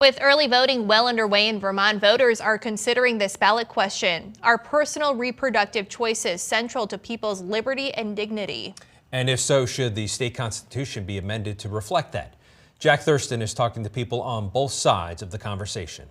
With early voting well underway in Vermont, voters are considering this ballot question. Are personal reproductive choices central to people's liberty and dignity? And if so, should the state constitution be amended to reflect that? Jack Thurston is talking to people on both sides of the conversation.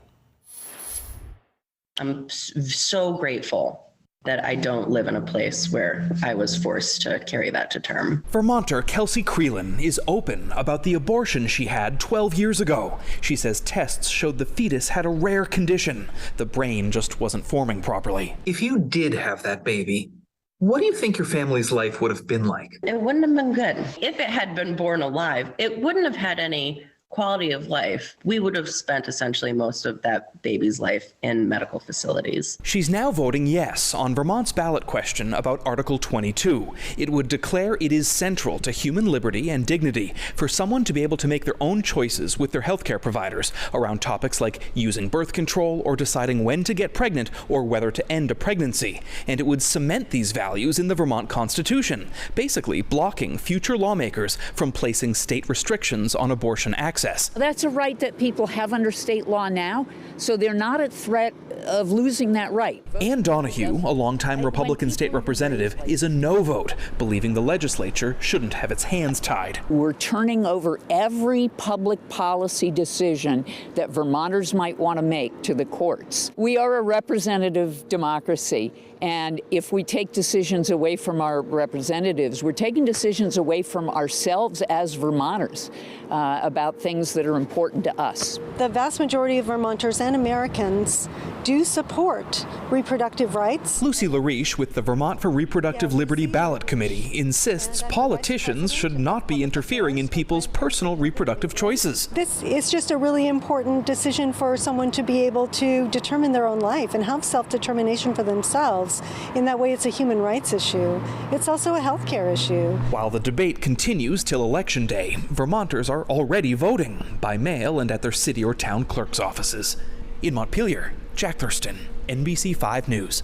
I'm so grateful that I don't live in a place where I was forced to carry that to term. Vermonter Kelsey Creelan is open about the abortion she had 12 years ago. She says tests showed the fetus had a rare condition. The brain just wasn't forming properly. If you did have that baby, what do you think your family's life would have been like? It wouldn't have been good. If it had been born alive, it wouldn't have had any quality of life. We would have spent essentially most of that baby's life in medical facilities. She's now voting yes on Vermont's ballot question about Article 22. It would declare it is central to human liberty and dignity for someone to be able to make their own choices with their healthcare providers around topics like using birth control or deciding when to get pregnant or whether to end a pregnancy. And it would cement these values in the Vermont Constitution, basically blocking future lawmakers from placing state restrictions on abortion access. That's a right that people have under state law now, so they're not at threat of losing that right. Ann Donahue, a longtime Republican state representative, is a no vote, believing the legislature shouldn't have its hands tied. We're turning over every public policy decision that Vermonters might want to make to the courts. We are a representative democracy, and if we take decisions away from our representatives, we're taking decisions away from ourselves as Vermonters about things that are important to us. The vast majority of Vermonters and Americans do support reproductive rights. Lucy LaRiche with the Vermont for Reproductive Liberty Ballot Committee insists politicians should not be interfering in people's personal reproductive choices. This is just a really important decision for someone to be able to determine their own life and have self-determination for themselves. In that way, it's a human rights issue. It's also a healthcare issue. While the debate continues till Election Day, Vermonters are already voting by mail and at their city or town clerk's offices. In Montpelier, Jack Thurston, NBC 5 News.